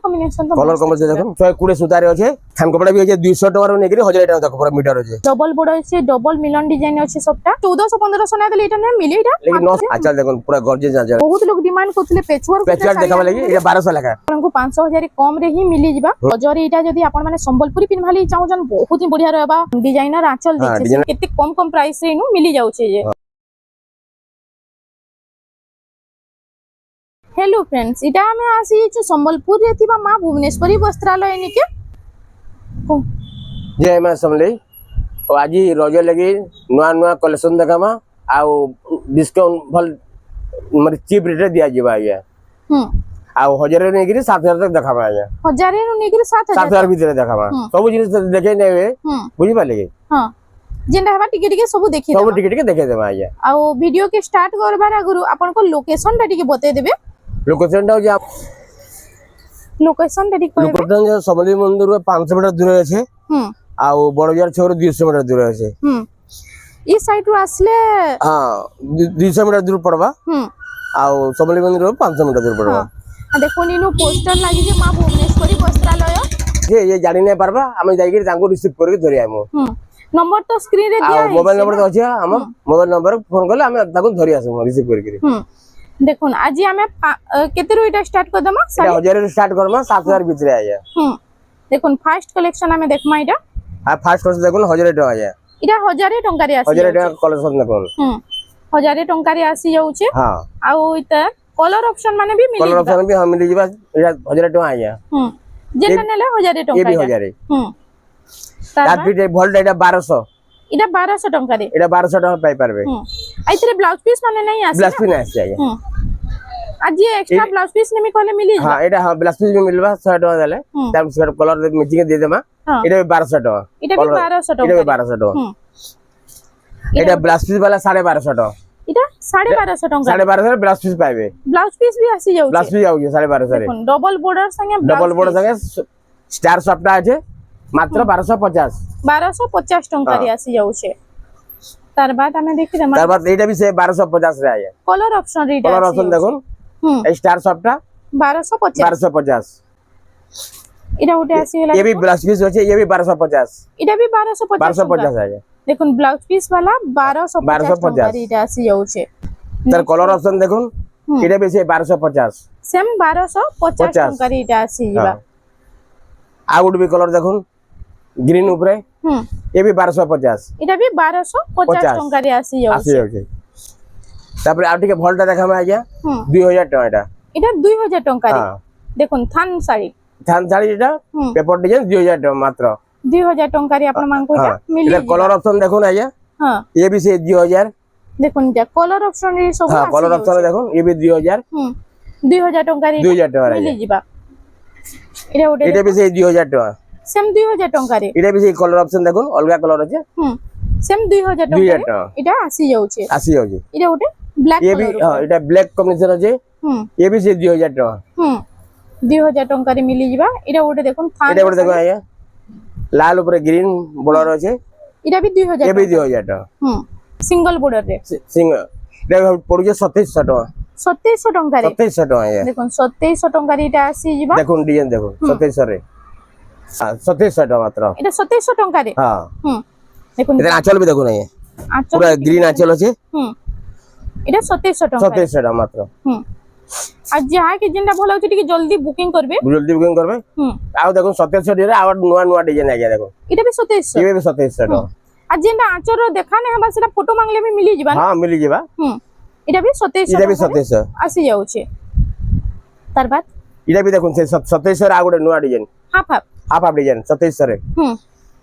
Combination तो colour combination देखो 120 सूता रे अछि थान कपड़ा भी अछि 200 टका रो नेकरी 1000 टका तक पूरा मीटर अछि डबल बॉर्डर अछि डबल मिलन डिजाइन अछि सबटा 1400 1500 ना देले इटा ने मिली इटा लेकिन नो अच्छा देखो पूरा गॉर्जियस आजा बहुत लोग डिमांड करथले पेचवर्क देखाबा लागि ये 1200 लगा आपको 500,000 कम रे ही मिली जिबा हजारे इटा जदी आपन माने संबलपुरी पिनभाली चाहू जन बहुत ही बढ़िया रहबा डिजाइनर आंचल देखछे केते कम प्राइस रे नु मिली जाउ छे जे। हेलो फ्रेंड्स इटा हमें आसी छ संबलपुर रे थिबा मां भुवनेश्वरी वस्त्रालय निके जय मां समले ओ आजी रज लगी नुआ नुआ कलेक्शन देखामा आ डिस्काउंट भल माने चीप रेट दिया जिबा आया आ 1000 रे नेकरी 7000 तक देखाबा आया 1000 रे नेकरी 7000 भीतर देखाबा सब जिनिस देखे नेबे बुझी पाले के हां जेंडा हबा टिके टिके सब देखि सब टिके देखे देबा आया आ वीडियो के स्टार्ट करबार आगुरु आपन को लोकेशन टा टिके बते देबे लोकेशन टा जे लोकेशन टा टिके लोकेशन जे सबली मंदिर 500 मीटर दूर আছে आ बड़जार छोर 200 मीटर दूर আছে ई साइड रो आसले हां 200 मीटर दूर पड़बा आ सबली मंदिर 500 मीटर दूर पड़बा आ देखो नीनु पोस्टर लागि जे मां भुवनेश्वरी वस्त्रालय ये जानि नै परबा हम जाई के तांको रिसीव करके धरि आमो नंबर तो स्क्रीन रे दिया है मोबाइल नंबर तो अछि हम मोबाइल नंबर फोन करले हम ताको धरि आसो रिसीव करके देखुन आज हमें केते रो इटा स्टार्ट कर दमा 1000 रे स्टार्ट करमा 7000 भीतर आया देखुन फर्स्ट कलेक्शन हमें देखमा इटा आ फर्स्ट कोर्स देखुन 1000 टका आया इटा 1000 टंका रे आसी 1000 टका कलेक्शन देखुन 1000 टंका रे आसी जाउ छे हां आ इता कलर ऑप्शन माने भी मिली कलर ऑप्शन भी हम मिली जिबा इटा 1000 टका आया जेना नेले 1000 टंका ये भी 1000 तार फिट भोल्ट इटा 1200 इटा 1200 टंका रे इटा 1200 टका पाई परबे आइतरे ब्लाउज पीस माने नहीं आसी ब्लाउज पीस आसी आया आज ये एक्स्ट्रा ब्लाउज पीस नेमी कहले मिली हां एटा हां ब्लाउज पीस भी मिलबा 100 टका देले तार से कलर मैचिंग दे देमा एटा 1200 टका इटा भी 1200 टका एटा 1200 टका एटा ब्लाउज पीस वाला 1250 टका इटा 1250 टका 1250 ब्लाउज पीस पाइबे ब्लाउज पीस भी आसी जाउ ब्लाउज पीस आउ 1250 रे डबल बॉर्डर संगे डबल बॉर्डर संगे स्टार सफ्टा আছে मात्र 1250 टंका रे आसी जाउ छे तार बाद हमें देखि दमा तार बाद एटा भी से 1250 रे आया कलर ऑप्शन रे कलर ऑप्शन देखो स्टार सफ्टा 1250 इटा उठे आसी गेला ये भी ब्लाउज पीस होचे ये भी 1250 इटा भी 1250 आया देखुन ब्लाउज पीस वाला 1250 इटा आसी जाउ छे तार कलर ऑप्शन देखो इटा भी से 1250 सेम 1250 टंका रे इटा आसी जिबा आ गुड भी कलर देखो ग्रीन ऊपर ये भी 1250 इटा भी 1250 टंका रे आसी जाउ छे तापर आ टिके भोल्टा देखामे आ गया 2000 टका इटा 2000 टंका रे देखुन थान साड़ी इटा पेपर डिजाइन 2000 टका मात्र 2000 टंका रे आपन मांग को इटा मिली इधर कलर ऑप्शन देखो ना आया हां ये भी से 2000 देखुन इटा कलर ऑप्शन रे सब हां कलर ऑप्शन देखो ये भी 2000 2000 टंका रे 2000 टका मिली जिबा इटा उठे इटा भी से 2000 टका सेम 2000 टंका रे इटा भी से कलर ऑप्शन देखो अलगा कलर আছে सेम 2000 टंका इटा आसी जाउ छे इटा उठे ब्लैक ये भी हां इटा ब्लैक कॉम्बिनेशन আছে ये भी से 2000 टका 2000 टंका रे मिली जिबा इटा उठे देखुन थान इटा उठे देखो आया लाल ऊपर ग्रीन बॉर्डर আছে इटा भी 2000 ये भी 2000 टका सिंगल बॉर्डर रे सिंगल इटा पड़ुजे 2700 टका 2700 टंका रे 2700 टका आया देखुन 2700 टंका रे इटा आसी जिबा देखुन डिजाइन देखो 2700 रे 2700 टका मात्र इटा 2700 टंका रे हां देखुन इधर आंचल भी देखो ना ये आंचल पूरा ग्रीन आंचल আছে इटा 2700 टंका 2700 टका मात्र आज जहा के जिंदा भलो होची टिके जल्दी बुकिंग करबे आ देखो 2700 रे आ नुआ नुआ डिजाइन आ गया देखो इटा भी 2700 ये भी 2700 टका आज जिंदा आंचल रो देखा ने हमरा सेटा फोटो मांगले भी मिली जिबा हां मिली जिबा इटा भी 2700 इटा भी 2700 आसी जाउ छे तार बाद इटा भी देखो 2700 आ गुडे नुआ डिजाइन हाफ डिजाइन 2700 रे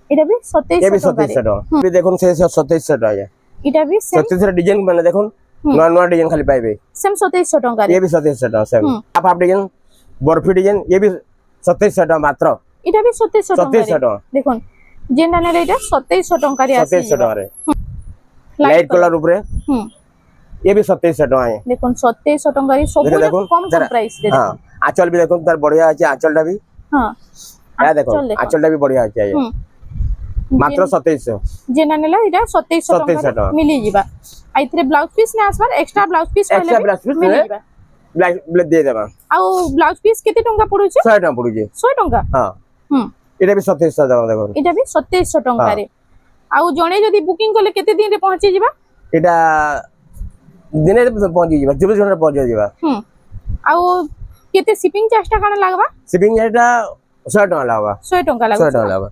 इटा भी 2700 ये भी 2700 टका भी देखो से 2700 टका है इटा भी 2700 डिजाइन माने देखो नुआ नुआ डिजाइन खाली पाइबे सेम 2700 टका ये भी 2700 टका same half design barfi design ये भी 2700 टका मात्र इटा भी 2700 टका देखो जेंडा ने इटा 2700 टका रे आसी 2700 टका रे लाइट कलर ऊपर ये भी 2700 टका है देखो 2700 टका रे सब कम प्राइस दे हां आंचल भी देखो तार बढ़िया আছে आंचलटा भी हां आ देखो आंचलटा भी बढ़िया আছে मात्र 2700 जेना नेला इटा 2700 टका मिली जिबा आइथरे ब्लाउज पीस ने आसबार एक्स्ट्रा ब्लाउज पीस मिली जिबा ବ୍ଲାଉଜ ଦେଇଦେବା। ଆଉ ବ୍ଲାଉଜ ପିସ୍ କେତେ ଟଙ୍କା ପଡୁଛି? 100 ଟଙ୍କା ପଡୁଛି। 100 ଟଙ୍କା। ହଁ এটা ବି 2700 ଟଙ୍କା ଦେଖো। এটা ବି 2700 ଟଙ୍କାରେ। ଆଉ ଜଣେ ଯଦି ବୁକିଂ কলে কেতে দিনে পৌঁছি ଯିবা? এটা দিনে পৌঁছি ଯିବା 24 ঘন্টা পৌঁছি ଯିবা। ଆଉ কেতে শিপিং চার্জটা কানা লাগবা? শিপিং চার্জটা 100 টଙ୍କା লাগবা। 100 ଟଙ୍କା লাগবা। 100 ଟଙ୍କା লাগবা।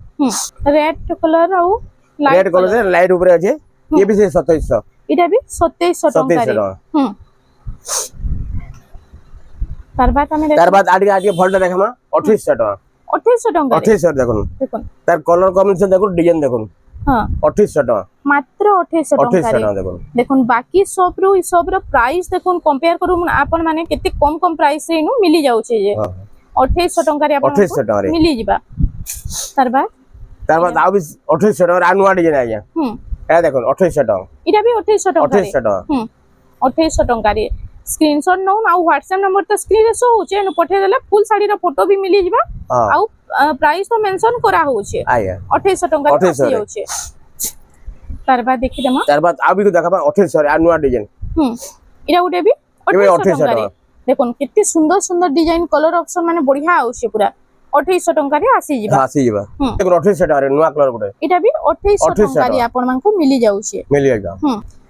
রেড কলর ଆଉ রেড কলর লাইট উপরে আছে। ये भी 2700। এটা ବି 2700 ଟଙ୍କାରେ। তার বাদ আমি তার বাদ আগে ফলটা দেখামা 2800 টাকা। 2800 ଟଙ୍କାରେ। 2800 দেখুন। দেখুন তার কলর কম্বিনেশন দেখুন, ডিজাইন দেখুন। হ্যাঁ 2800 টাকা। মাত্র 2800 2800 ଟଙ୍କାରେ। টাকা দেখুন। দেখুন বাকি সবরু ই সবর প্রাইস দেখুন কম্পেয়ার করুন আপন মানে কেতে কম প্রাইস রে ইনু মিলি যাଉଛି যে 2800 ଟଙ୍କାରେ আপন 2800 ଟଙ୍କାରେ মিলি ଯିବା। তার বাদ ଆଉ ବି 2800 ଟଙ୍କା ନୂଆ ଡିଜାଇନ ଆଜ୍ଞା। ଏ ଦେଖୁন 2800 ଟଙ୍କା। এটা ବି 2800 ଟଙ୍କାରେ। 2800 ଟଙ୍କା। 2800 ଟଙ୍କାରେ। স্ক্রিনশট নউন ଆଉ WhatsApp নंबर তো স্ক্রিন রে শো होचे नु पठे देले फुल साड़ी रो फोटो भी मिली जिबा। ଆଉ प्राइस तो मेंशन करा होचे आया 2800 टंका आसी होचे। तार बाद देखि देमा। तार बाद आ भी देखाबा 2800 रे आ नुआ डिजाइन। इरा उडे भी 2800 टंका रे। देखुन कितनी सुंदर सुंदर डिजाइन कलर ऑप्शन माने बढ़िया आउछे पूरा 2800 टंका रे आसी जिबा। आसी जिबा। देखुन 2800 टका रे नुआ कलर गुटे। इटा भी 2800 टंका रे आपन मान को मिली जाउछे। मिली एकदम।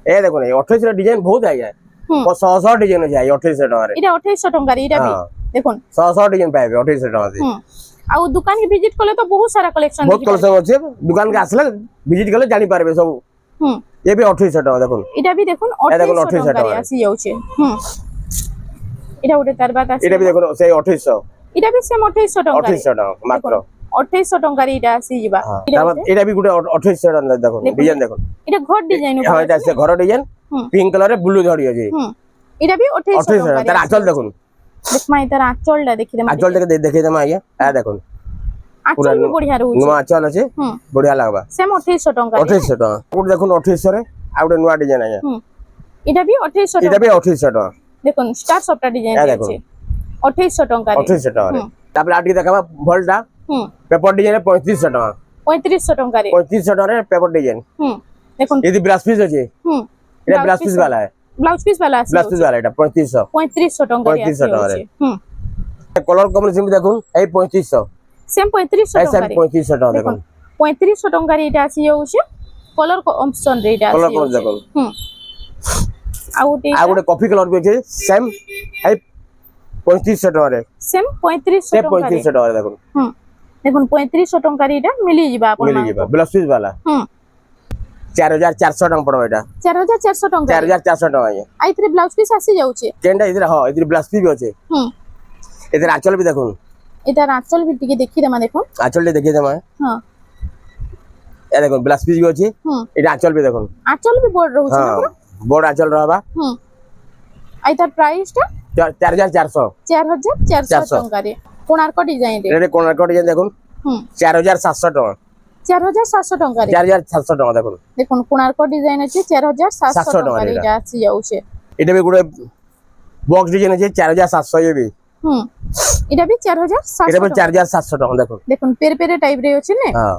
ए देखुन 2800 रे डिजाइन बहुत आया। 100 डिजाइन है 2800 टका रे। इटा 2800 टंका रे इटा भी देखुन 100 डिजाइन पाइबे 2800 टका दे। आउ दुकान के विजिट कले तो बहुत सारा कलेक्शन बहुत कलेक्शन আছে दुकान के आसले विजिट कले जानि पारबे सब। ये भी 2800 टका देखुन। इटा भी देखुन 2800 टका रे आसी जाउछे। इटा उडे तार बात आसी। इटा भी देखुन से 2800। इटा भी सेम 2800 टका। 2800 टका मात्र 2800 टका रे इटा आसी जिबा। तार बाद एटा भी गुटे 2800 टका देखुन डिजाइन देखुन। इटा घर डिजाइन हां एटा से घर डिजाइन पिंक कलर रे ब्लू धड़ी अछि। इटा भी 2800 टका। तार आंचल देखुन। देखमा इतार आंचलटा देखि देमा। आंचल देखि देमा आज्ञा आ देखुन। आंचल भी बढ़िया रहउछ। नुआ आंचल अछि बढ़िया लागबा। सेम 2800 टका। 2800 टका। गुटे देखुन 2800 रे आ गुटे नुआ डिजाइन आज्ञा। इटा भी 2800 टका। इटा भी 2800 टका। देखुन स्टार सफ्टा डिजाइन अछि 2800 टका रे। 2800 टका रे। तापर आटी देखाबा भलटा पेपर डिजाइन 3500 टका। 3500 टका रे। 3500 टका रे पेपर डिजाइन। देखुन यदि ब्लाउज पीस अछि। एटा ब्लाउज पीस वाला है। ब्लाउज पीस वाला আছে। ब्लाउज पीस वाला এটা 3500। 3500 टका रे। 3500 टका रे। कलर कॉम्बिनेशन देखुन এই 3500। सेम 3500 टका रे। 3500 टका देखुन। 3500 टका रे এটা আসি যাଉଛି कलर ऑप्शन रे এটা कलर আসি कलर যাଉଛି। देखुन। आ गुटे कॉफी कलर भी আছে सेम এই 3500 टका रे। सेम 3500 टका रे। 3500 टका देखुन। देखुन 3500 टका रे এটা মিলিଯିবা আপন मिली जिबा ब्लाउज पीस वाला। 4400 टका पड़ो एटा। 4400 टका। 4400 टका ये। आइथरे ब्लाउज पीस आसी जाଉଛି। केनटा इधर हां इधर ब्लाउज पीस भी আছে। इधर आंचल भी देखुन। इधर आंचल भी टिके देखि देमा देखुन। आंचल देखि देमा। हां ए देखुन ब्लाउज पीस भी আছে। এটা आंचल भी देखुन। आंचल भी बोर्ड रहउछ ना पूरा। बोर्ड आंचल रहबा। आइतार प्राइस टा 4400। 4400 टका रे। कोणार्क डिजाइन रे। एटा कोणार्क डिजाइन देखुन। 4700 टका। 4700 टका रे। 4700 टका देखुन। देखुन कोणार्क डिजाइन अछि 4700 टका रे এটা আসি যাଉଛି। এটা भी गुटे बॉक्स डिजाइन আছে 4700 ये भी। এটা भी 4700। এটা भी 4700 टका देखुन। দেখুন পেরে পেরে টাইপ রে আছে না। हां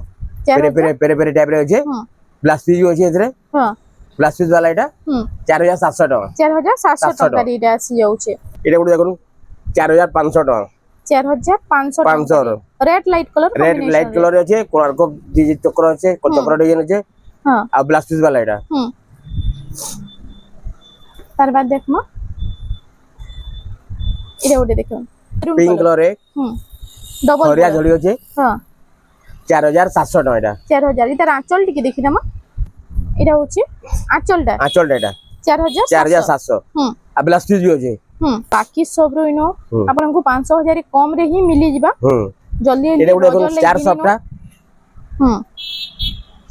पेरे पेरे टाइप रे আছে। ब्लाउज पीस भी আছে এতরে। हां ब्लाउज पीस वाला এটা 4700 टका। 4700 टका रे এটা আসি যাଉଛି। এটা गुटे देखुन 4500 टका। 4500 500 red light colour red light colour আছে কোণার্ক ডিজাইন চক্র আছে চক্র ডিজাইন আছে। हां আর ব্লাউজ পিস वाला এটা। তার বাদ দেখমা এটা ওটা দেখুন পিঙ্ক কলর রে। ডবল হরিয়া ঝড়ি আছে। हां 4700 টাকা এটা। 4000 এটার আঁচল টিকে দেখি নামা। এটা হচ্ছে আঁচলটা। আঁচলটা এটা 4700। আর ব্লাউজ পিস भी আছে। बाकी सब रोइनो आपन को 500,000 कम रे ही मिली जिबा। जल्दी এটা গুলো দেখুন স্টার সফটটা।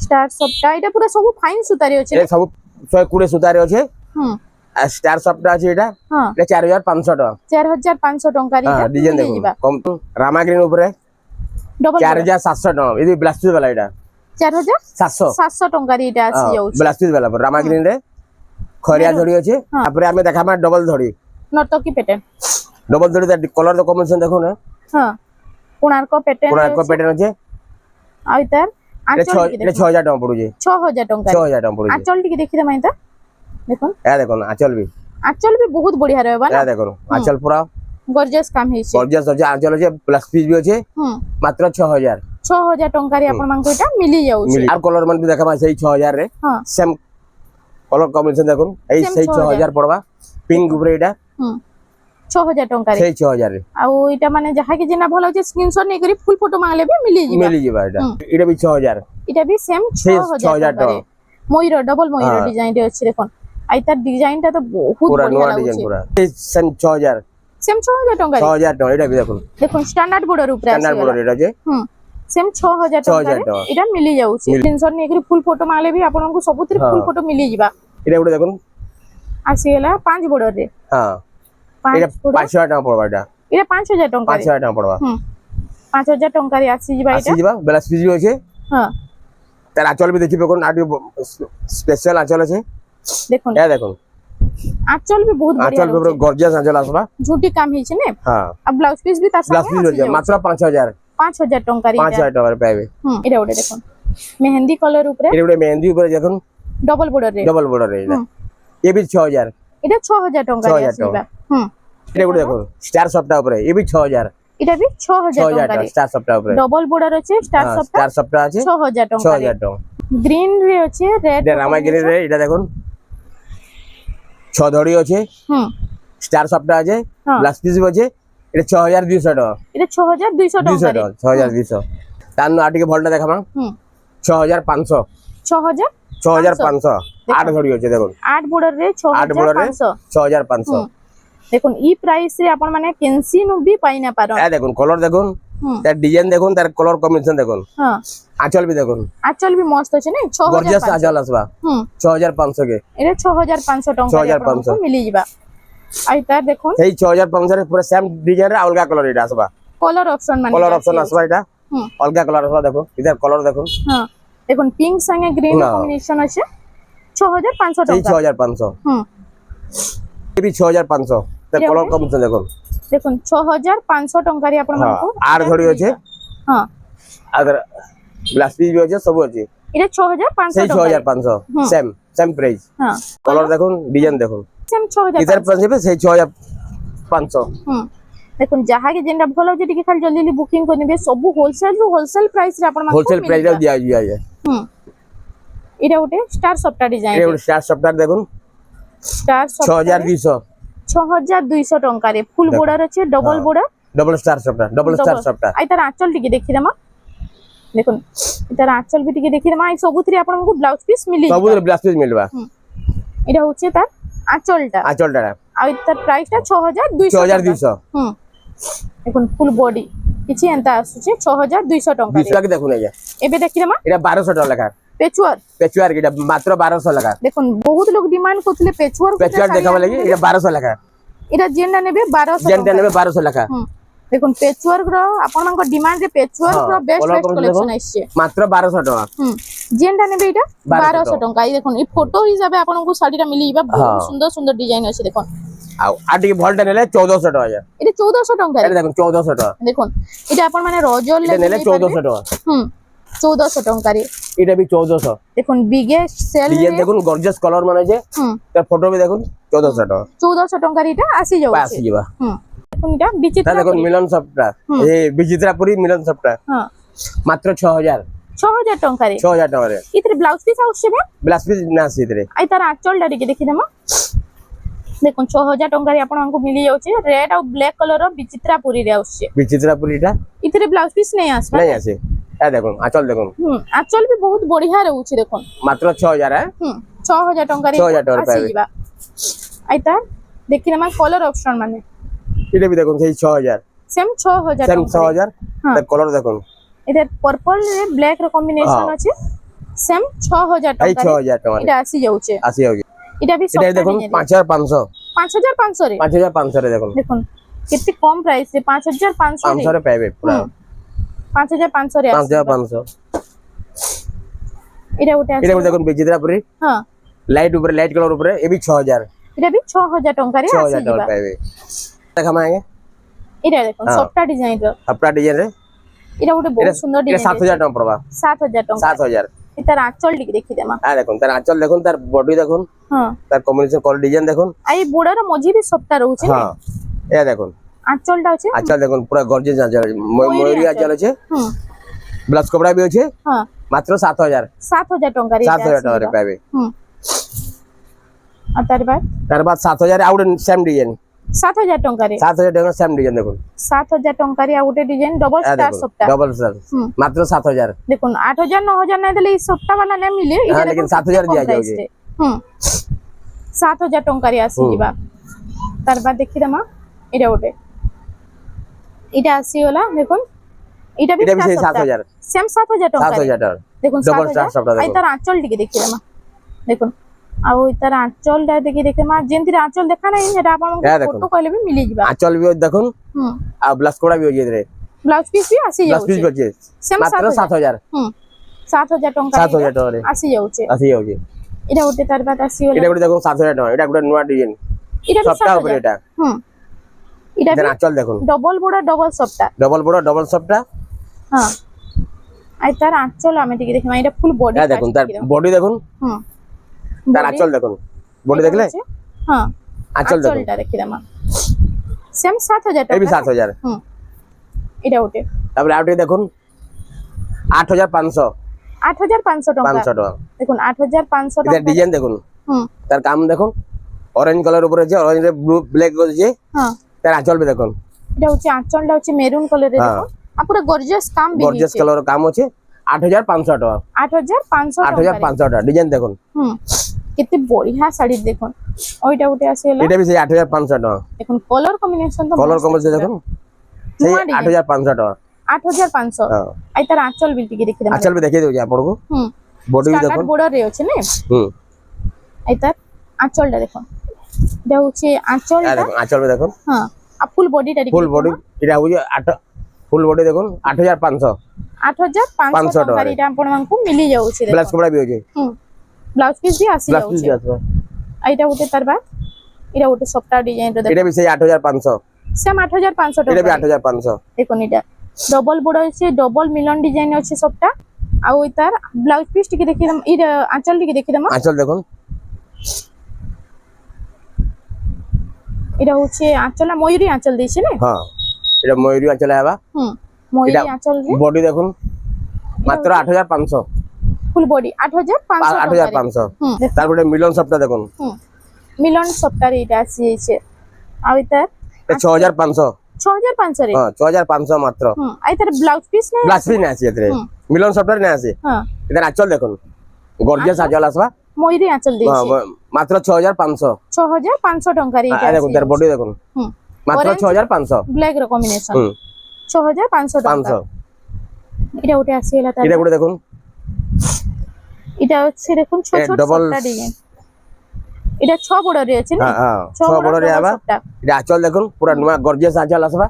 स्टार सफ्टा এটা পুরো সব ফাইন সুতারে আছে। এটা সব 120 সুতারে আছে। আর স্টার সফটটা আছে এটা। এটা 4500 টাকা। 4500 টাকা রে এটা ডিজাইন দেখুন কম রামা গ্রিন উপরে ডবল 4700 টাকা। এই ব্লাউজ পিস वाला এটা 4700 টাকা রে এটা আসি যাଉଛି। ব্লাউজ পিস वाला রামা গ্রিন রে খরিয়া ধড়ি আছে। তারপরে আমি দেখাবা ডবল ধড়ি। নর্তকী প্যাটার্ন। ডবল ধড়ি দা কলর কম্বিনেশন দেখুন। हां কোণার্ক প্যাটার্ন। কোণার্ক প্যাটার্ন আছে। আর তার আঁচল টিকে এটা 6000 টাকা পড়ুছে। 6000 টাকা। 6000 টাকা পড়ুছে। আঁচল টিকে দেখি দেমাই তা দেখুন। হ্যাঁ দেখুন আঁচল भी आंचल भी बहुत बढ़िया रहबा या ना देखो आंचल पूरा गॉर्जियस काम हेछि गॉर्जियस अछि आंचल अछि प्लस पीस भी अछि मात्र 6000 6000 टंका रे आपण मानको एटा मिली जाउछि मिली आर कलर मन भी देखबा सही 6000 रे हां सेम कलर कॉम्बिनेशन देखो एई Same सही 6000 पड़वा पिंक ऊपर एटा 6000 टंका रे सही 6000 रे आ एटा माने जहा के जेना भलो छै स्क्रीनशॉट नै करी फुल फोटो मांगले भी मिली जिबा एटा एटा भी 6000 एटा भी सेम 6000 टंका रे मयूर डबल मयूर डिजाइन रे अछि देखो आई तार डिजाइन टा तो बहुत पूरा बढ़िया नवा लागु डिजाइन छै पूरा सेम 6000 सेम 6000 टंका रे 6000 टका एटा भी देखो देखो स्टैंडर्ड बॉर्डर ऊपर स्टैंडर्ड आसी बॉर्डर एटा जे सेम 6000 टंका रे एटा मिली जाउछि स्क्रीनशॉट नै करी फुल फोटो मांगले भी आपन को सबुतिर फुल फोटो मिली जिबा एटा गुडे देखो आसी गेला 5 बॉर्डर रे हां एटा 5000 टका पड़वा एटा एटा 5000 टंका रे 5000 टका पड़वा 5000 टंका रे आसी जिबा एटा आसी जिबा ब्लाउज पीस भी अछि हां तार आंचल भी देखिबे कोन आटी स्पेशल आंचल अछि देखो या देखो आंचल भी बहुत बढ़िया आंचल भी गॉर्जियस आंचल आसबा झूठी काम हिचे ने हां अब ब्लाउज पीस भी तार ब्लाउज संगे पीस मात्र 5000 टंका रे 5000 टका रे पाइबे एटा ओडे देखो मेहंदी कलर ऊपर एटा गुडे मेहंदी ऊपर देखो डबल बॉर्डर रे एटा ये भी 6000 एटा 6000 टंका रे आसीबा एटा गुडे देखो स्टार सॉफ्टा ऊपर ये भी 6000 एटा भी 6000 टंका रे स्टार सॉफ्टा ऊपर डबल बॉर्डर अछि स्टार सॉफ्टा अछि 6000 टंका 6000 टका ग्रीन रे अछि रेड रामागिरी रे एटा देखो 6 धड़ी अछि स्टार सॉफ्टा अछि ब्लाउज पीस भी अछि एटा 6200 टका एटा 6200 टंका रे 6200 तान आटी के भलटा देखामा 6500 6500 8 धड़ी अछि देखो 8 बॉर्डर रे 6500 देखो ई प्राइस रे आपण माने केंसी नु भी पाई ना पारो ए देखो कलर देखो तार डिजाइन देखो तार कलर कॉम्बिनेशन देखो हां आंचल भी देखो आंचल भी मस्त अछि ने 6000 गॉर्जियस आंचल आसबा 6500 के एरे 6500 टंका रे आपको मिली जिबा आई तार देखो सही 6500 रे पूरा सेम डिजाइन रे अलगा कलर एटा आसबा कलर ऑप्शन माने कलर ऑप्शन आसबा एटा अलगा कलर आसबा देखो इधर कलर देखो हां देखो पिंक संगे ग्रीन कॉम्बिनेशन अछि 6500 टंका 6500 ये भी 6500 ते कलर कॉम्बिनेशन देखो देखो 6500 टंका रे आपण मानको 8 धड़ी अछि हां अगर ग्लास पीस भी अछि सब अछि एरे 6500 सही 6500 सेम प्राइस हां कलर देखो डिजाइन देखो सेम 6000 इधर प्राइस पे सही 6500 देखो जहा के जेंडा भलो जे टिके खाली जल्दी बुकिंग करनिबे सब होलसेल प्राइस रे आपण मानको होलसेल प्राइस रे दिया जिया है एटा उठे स्टार सॉफ्टा डिजाइन ए स्टार सॉफ्टा देखो स्टार सॉफ्टा 6200 टंका रे फुल बॉर्डर अछि डबल स्टार सॉफ्टा आई तार आंचल टिके देखि दमा देखो तार आंचल भी टिके देखि दमा आई सबुतरी आपण को ब्लाउज पीस मिली सबुतरी ब्लाउज पीस मिलबा एटा होचे तार आंचलटा आ तार प्राइस ता 6200 देखो फुल बॉडी किछि एंता आसुचे 6200 टंका रे के देखु नै एबे देखि दमा एटा 1200 टका लगा पेचुआर के मात्र 1200 लगा देखो बहुत लोग डिमांड करथले पेचुआर देखाबा लागि एटा 1200 लगा एटा जेंडा नेबे 1200 लगा देखो पेचुआर रो आपण मानको डिमांड रे पेचुआर रो बेस्ट कलेक्शन आइछे मात्र 1200 टका जेंडा नेबे एटा 1200 टका ई देखो ई फोटो हिसाबे आपण को साडीटा मिली बा बहुत सुंदर डिजाइन अछि देखो आ आटी के भलटा नेले 1400 टका एटा 1400 टका एटा देखो 1400 टका देखो एटा आपण माने रजल नेले 1400 टका 1400 टका रे एटा भी 1400 देखो बिगेस्ट सेल रे देखो गॉर्जियस कलर माने जे ते फोटो भी देखो 1400 टका 1400 टका रीटा आसी जाउ आसी जीवा देखो एटा विचित्र देखो मिलन सप्ता ए विचित्रापुरी मिलन सप्ता हां मात्र 6000 टका रे 6000 टका रे इतरे ब्लाउज पीस आउछे बे ब्लाउज पीस ना सीतरे आई तार आंचल डाडी के देखि दमा देखो 6000 टका रे आपण हमको मिली जाउछे रेड और ब्लैक कलर रो विचित्रापुरी रे आउछे विचित्रापुरीटा इतरे ब्लाउज पीस नै आसबा नहीं आसे ए देखो आंचल देखो आंचल भी बहुत बढ़िया रहउछे देखो मात्र 6000 है 6000 टका रे 6000 टका आसी जीवा आई तार देखि दमा कलर ऑप्शन माने इटे भी देखो सही 6000 सेम 6000 सेम 6000 ते कलर देखो इधर पर्पल रे ब्लैक रो कॉम्बिनेशन अछि सेम 6000 टका 6000 टका इटा आसी जाउछे आसी होगी इटा भी इटे देखो 5500 रे 5500 रे देखो कितने कम प्राइस रे 5500 रे पाइबे पूरा 5500 रे 5500 इटा उठे इटे देखो विचित्रापुरी हां लाइट ऊपर लाइट कलर ऊपर ये भी 6000 इटा भी 6000 टका रे आसी जीवा पाइबे देखा मांगे इटा देखो सॉफ्टा डिजाइन रो अपना डिजाइन रे इटा उठे बहुत सुंदर डिजाइन 7000 टका पड़बा 7000 टका 7000 এটার আঁচল টিকে দেখি দেমা দেখুন তার আঁচল দেখুন তার বডি দেখুন হ্যাঁ তার কম্বিনেশন কলর ডিজাইন দেখুন এই বড়ার মঝি বি সবটা রହୁছে হ্যাঁ এ দেখুন আঁচলটা আছে আঁচল দেখুন পুরো গর্জিয়াস আঁচল ময়ূরী আঁচল আছে হুম ব্লাউজ কপড়া বি আছে হ্যাঁ মাত্র 7000 7000 টাকা রে 7000 টাকা পাবে হুম আর তার বাদ 7000 আউট সেম ডিজাইন 7000 টাকা রে 7000 টাকা সেম ডিজাইন দেখুন 7000 টাকা রে আউটে ডিজাইন ডবল স্টার সবটা ডবল স্টার মাত্র 7000 দেখুন 8000 9000 নাই দিলে এই সবটা वाला না মিলে এটা লেকিন 7000 দিয়া যাଉଛି হুম 7000 টাকা রে আসি দিবা তার বাদ দেখি দমা এটা ওটে এটা আসি ওলা দেখুন এটা বি 7000 সেম 7000 টাকা 7000 টাকা দেখুন ডবল স্টার সবটা আই তার আঁচল টিকে দেখি দমা দেখুন ଆଉ ତାର ଆଞ୍ଚଲଟା ଦେଖି ଦେଖେ ମା ଯେମିତି ଆଞ୍ଚଲ ଦେଖା ନାହିଁ ସେଟା ଆପଣଙ୍କୁ ଫଟୋ କହିଲେ ବି ମିଳି ଯିବା ଆଞ୍ଚଲ ବି ଦେଖୁন ଆଉ ବ୍ଲାଉଜ କୋଡା ବି ଅଛି ଏଥିରେ ବ୍ଲାଉଜ ପିସ୍ ବି ଆସି ବ୍ଲାଉଜ ପିସ୍ ଯାଉଛି ଅଛି ମାତ୍ର 7000 7000 ଟଙ୍କା 7000 ଟଙ୍କାରେ ଆସି ଯାଉଛି এটা ଗୋଟେ ତାର ବାଦ ଆସି ଗଲା এটা ଗୋଟେ দেখুন 7000 টাকা এটা ଗୋଟେ ନୂଆ ডিজাইন এটা সবটা উপরে এটা এটা আঁচল দেখুন ডবল বড় ডবল সবটা ডবল বড় ডবল সবটা হ্যাঁ আই তার আঁচল আমি টিকে দেখি মা এটা ফুল বডি দেখুন তার বডি দেখুন তার আঁচল দেখুন বডি দেখলে হ্যাঁ আঁচল দেখুন আঁচলটা দেখি দামা সেম 7000 টাকা এই 7000 এটা ওটে তারপরে আউটে দেখুন 8500 8500 টাকা 500 টাকা দেখুন 8500 টাকা এটা ডিজাইন দেখুন তার কাম দেখুন অরেঞ্জ কালার উপরে আছে অরেঞ্জ ব্লু ব্ল্যাক আছে হ্যাঁ তার আঁচল भी দেখুন এটা হচ্ছে আঁচলটা হচ্ছে মেরুন কালারের দেখুন আর পুরো গর্জিয়াস কাম বি গর্জিয়াস কালার কাম আছে 8500 টাকা 8500 8500 টাকা ডিজাইন দেখুন কেতে বড়িয়া শাড়ি দেখুন ওইটা উঠে আসে এলা এটা भी সেই 8500 টাকা দেখুন কালার কম্বিনেশন তো কালার কম্বিনেশন দেখুন সেই 8500 টাকা 8500 আই তার আঁচল বি টিকে দেখি আঁচল भी দেখিয়ে দেউছি আপনাଙ୍କୁ বডি भी দেখুন বড় রে আছে না আই তার আঁচলটা দেখুন এটা হচ্ছে আঁচলটা দেখুন আঁচল भी দেখুন হ্যাঁ আর ফুল বডিটা ফুল বডি এটা হচ্ছে 8 ফুল বডি দেখুন 8500 8500 টাকা এটা ଆପଣଙ୍କୁ মিলি যাଉଛି ব্লাউজ কপড়া भी আছে ব্লাউজ পিস भी আসি ব্লাউজ পিস যাଉଛି আছে এইটা উঠে তার বাদ এটা উঠে সফটওয়্যার ডিজাইন রে এটা भी সেই 8500 সেম 8500 টাকা এটা भी 8500 দেখুন এটা ডবল বড় আছে ডবল মিলন ডিজাইন আছে সবটা আর ওই তার ব্লাউজ পিস টিকে দেখি দম এই আঁচল টিকে দেখি দম আঁচল দেখুন এটা হচ্ছে আঁচল ময়ূরী আঁচল দিয়েছে না হ্যাঁ এটা ময়ূরী আঁচল আবা ময়ূরী আঁচল রে বডি দেখুন মাত্র 8500 ফুল বডি 8500 তারপরে মিলন সবটা দেখুন মিলন সবটা এটা আসিছে আর এটা 6500 6500 রে হ্যাঁ 6500 মাত্র আর এটা ব্লাউজ পিস না ব্লাউজ পিস না আছে এতে মিলন সবটা না আছে হ্যাঁ এটা আঁচল দেখুন গর্জিয়াস আঁচল আসবা ময়ূরী আঁচল দিয়েছে মাত্র 6500 6500 টাকা রে এটা দেখুন তার বডি দেখুন মাত্র 6500 ব্ল্যাক র কম্বিনেশন 6500 টাকা 500 এটা উঠে আসি এলা তার এটা করে দেখুন এটা হচ্ছে দেখুন ছোট ছোট সবটা ডিজাইন এটা 6 বড় রে আছে না হ্যাঁ 6 বড় রে আবা এটা আঁচল দেখুন পুরো নয়া গর্জিয়াস আঁচল আসবা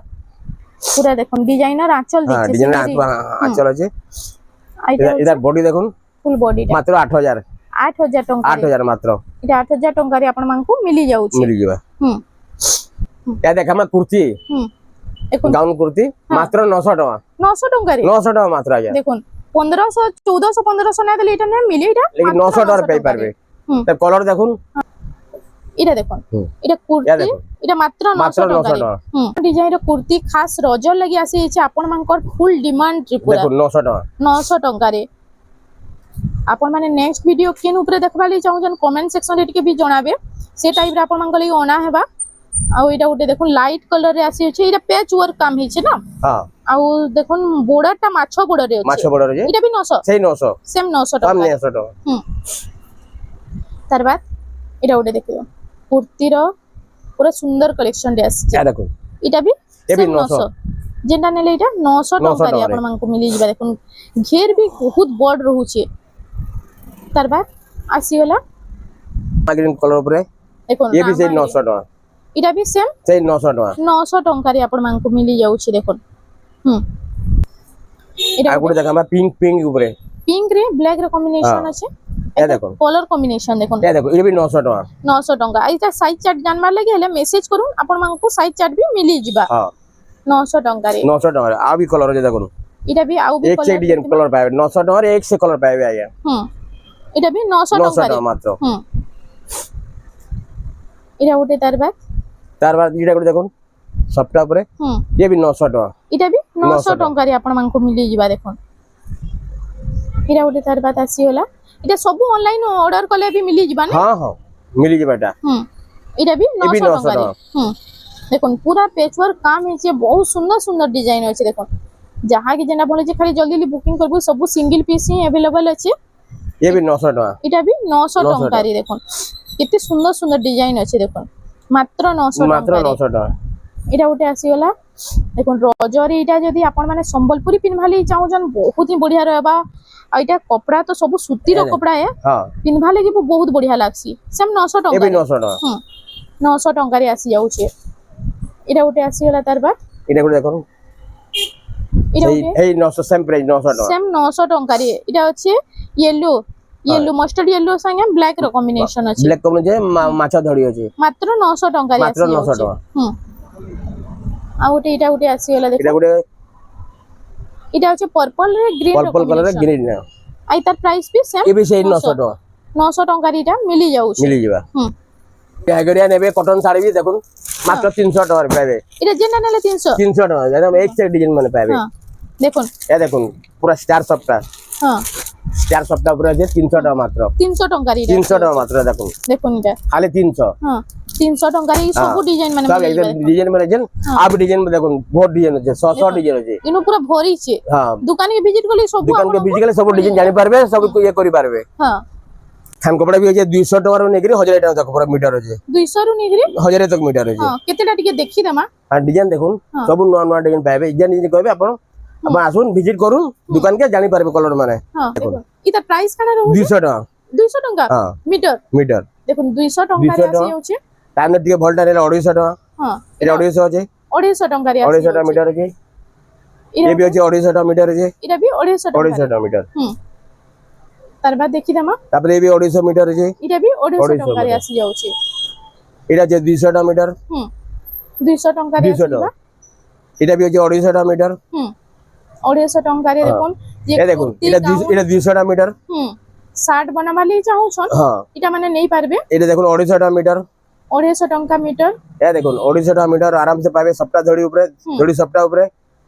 পুরো দেখুন ডিজাইনার আঁচল দিচ্ছে হ্যাঁ ডিজাইনার আঁচল আছে এটা বডি দেখুন ফুল বডিটা মাত্র 8000 টাকা 8000 মাত্র এটা 8000 টাকা রে আপন মানকু মিলি যাଉଛି মিলি যাবে এটা দেখ আমরা কুর্তি গাউন কুর্তি মাত্র 900 টাকা 900 টাকা রে 900 টাকা মাত্র আয়া দেখুন 1500 1400 1500 না দিলে এটা না মিলি এটা লেকিন 900 টাকা পাই পারবে তার কালার দেখুন এটা দেখুন এটা কুর্তি এটা মাত্র 900 টাকা ডিজাইনর কুর্তি খাস রজ লাগি আসিছে আপন মানকর ফুল ডিমান্ড ত্রিপুরা দেখুন 900 টাকা 900 টাকা রে আপন মানে নেক্সট ভিডিও কেন উপরে দেখবা লাগি চাহুছন কমেন্ট সেকশন রে টিকে भी জଣାবে সে টাইপ রে আপন মানক লাগি অনা হেবা আউ এটা উঠে দেখুন লাইট কালার রে আসিছে এটা পেচ ওয়ার্ক কাম হিছে না হ্যাঁ আউ দেখুন বড়টা মাছ বড় রে আছে মাছ বড় রে এটা भी 900 সেই 900 সেম 900 টাকা কম 900 টাকা তার বাদ এটা উঠে দেখিও কুর্তির পুরো সুন্দর কালেকশন রে আসছে দেখুন এটা भी এ भी 900 যেটা নেলে এটা 900 টাকা রে আপন মানকু মিলি যাবে দেখুন ঘের भी বহুত বড় রহুছে তার বাদ আসিওলা গ্রিন কালার উপরে দেখুন এ भी সেই 900 টাকা এটা भी সেম সেই 900 টাকা 900 টাকা রে আপন মানকু মিলি যাଉଛି দেখুন এটা আগুড়ে দেখা আমরা পিঙ্ক পিঙ্ক উপরে পিঙ্ক রে ব্ল্যাক র কম্বিনেশন আছে এ দেখুন কলার কম্বিনেশন দেখুন এ দেখুন এ भी 900 টাকা 900 টাকা এইটা সাইজ চার্ট জানবার লাগি হলে মেসেজ করুন আপন মানকু সাইজ চার্ট भी মিলিଯିবা হ্যাঁ 900 টাকা রে 900 টাকা আর भी কালার আছে দেখুন এটা বি আউ বি एक से डिजाइन कलर पाइबे 900 टका एक से कलर पाइबे आज्ञा এটা বি 900 900 টাকা टका मात्र এটা ওটে तार बाद इटा को देखो सबटा ऊपर ये भी 900 टका এটা বি 900 টাকা রে আপন মানকো মিলি ଯିବା দেখুন এটা ওটে আসি होला এটা সব অনলাইন অর্ডার করলে বি মিলি ଯିবা না हां हां मिली जे बेटा এটা বি ये भी 900 900 টাকা রে দেখুন পুরা পেচওয়ার্ক কাম হইছে বহুত সুন্দর সুন্দর ডিজাইন আছে দেখুন যাহা কি যেনা বলে যে খালি জলদি জলদি বুকিং করবো সব সিঙ্গেল পিস হি अवेलेबल আছে ये भी 900 टका এটা বি 900 টাকা রে দেখুন কেতে সুন্দর সুন্দর ডিজাইন আছে দেখুন মাত্র 900 मात्र টাকা 900 टका এটা ওটে আসি होला দেখুন রজরে এটা যদি আপন মানে সম্বলপুরি পিনভালি চাহুছন বহুত হি বঢ়িয়া रहबा आ এটা কপড়া তো সব সুতির কপড়া है हां পিনভা লাগি বহুত বঢ়িয়া লাগছি সেম 900 ये টাকা भी 900 टका 900 টাকা রে আসি যাউছে এটা ওটে আসি होला তার বাদ এটা করে দেখো এটা এই ওটে এই 900 সেম প্রাইস 900 टका সেম 900 টাকা রে এটা হচ্ছে ইয়েলো মাস্টার্ড ইয়েলো সঙ্গে ব্ল্যাক র কম্বিনেশন আছে ব্ল্যাক কম যে মাছা ধরি আছে মাত্র 900 টাকা রে মাত্র আসি 900 যাউছে টাকা আর ওটে এটা ওটে আসি होला দেখো এটা করে এটা হচ্ছে পার্পল রে গ্রিন पर्पल कलर ग्रीन ना আই তার প্রাইস বি সেম ये भी सही 900 टका 900 টাকা রিটা মিলি যাউছে मिली जीवा टाइगरिया नेबे कॉटन साड़ी भी देखो मात्र 300 टका पाइबे এটা যেটা নিলে 300 300 टका एकदम एक से डिजाइन माने पाइबे হ্যাঁ দেখুন ये देखो पूरा स्टार सप्ताह হ্যাঁ स्टार सप्ताह पूरा जे 300 टका मात्र 300 টাকা রিটা 300 टका मात्र देखो দেখুন এটা खाली 300 হ্যাঁ 300 টাকা রে সব ডিজাইন মানে सब एकदम डिजाइन में जे आप डिजाइन में देखो बहुत डिजाइन है 100 डिजाइन है ইনো পুরো ভরিছে हां দোকানে ভিজিট করলে সব दुकान के बीच के सब डिजाइन जानि पारबे सब ये करि पारबे হ্যাঁ हम कपड़ा भी है 200 टका रो नेगरी 1000 टका तक पूरा मीटर है 200 রু নিগরি 1000 तक मीटर है হ্যাঁ কেতেটা টিকে দেখি দেমা हां डिजाइन देखो सब नुआ नुआ डिजाइन पाइबे जे निजे कहबे अपन अपन आसुन विजिट करू दुकान के जानि पारबे कलर माने হ্যাঁ দেখুন এটা প্রাইস কানা রহু 200 टका 200 টাকা हां মিটার मीटर দেখুন 200 টাকা রে 200 আসি যাচ্ছে ताने टिके भोल्टा रे 250 टका হ্যাঁ এটা 250 আছে 250 টাকা রে আসি 250 टका मीटर है ये भी আছে 250 टका मीटर है এটা বি 250 টাকা 250 टका मीटर তার বাদ দেখি দেমা তারপরে এই 250 मीटर है এটা বি 250 টাকা রে আসি যাচ্ছে এটা আছে 200 टका मीटर 200 টাকা রে 200 टका এটা भी আছে 250 टका मीटर 250 টাকা রে দেখুন যে ये देखो এটা 200 टका मीटर শার্ট বানাবালি চাহুছন हां এটা মানে নেই পারবে এটা দেখুন 250 टका मीटर 250 টাকা মিটার ये देखो 250 टका मीटर आराम से पाइबे सप्ताह धड़ी ऊपर धड़ी सप्ताह ऊपर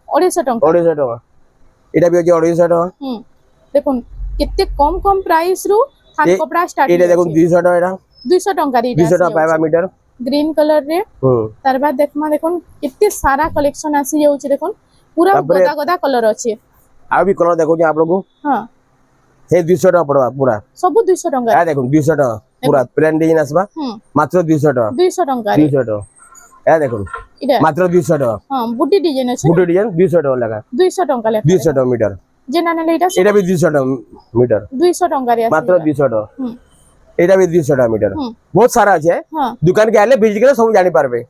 250 টাকা 250 टका এটা भी আছে 250 टका দেখুন কেতে কম কম প্রাইস রু হাত কপড়া স্টার্ট এটা দেখুন 200 टका এটা 200 টাকা রে 200 टका पाइबा मीटर গ্রিন কলর রে তার বাদ দেখমা দেখুন কেতে সারা কালেকশন আসি যাଉଛି দেখুন পুরা গদা গদা কলর আছে आ भी कलर देखो आप लोग हां हे 200 टका पड़वा पूरा सब 200 টাকা आ देखो 200 टका पूरा प्लेन डिजाइन आसबा मात्र 200 टका 200 টাকা 200 टका आ देखो এটা मात्र 200 टका हां বুটি ডিজাইন আছে बुटी डिजाइन 200 टका लगा 200 টাকা লেখা 200 टका मीटर যে না নিলে এটা भी 200 टका मीटर 200 টাকা রে मात्र 200 टका এটা भी 200 टका मीटर হুম। बहुत सारा আছে हां दुकान के आले विजिट करे सब जानि पारबे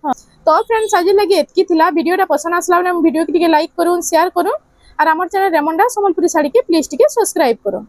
তো फ्रेंड्स आज लगे एतकी थिला वीडियोटा पसंद आसला बेले वीडियो के लाइक करूँ शेयर करूँ और आमर चैनल रेमंडा संबलपुरी साड़ी के प्लीज टिके सब्सक्राइब करूँ।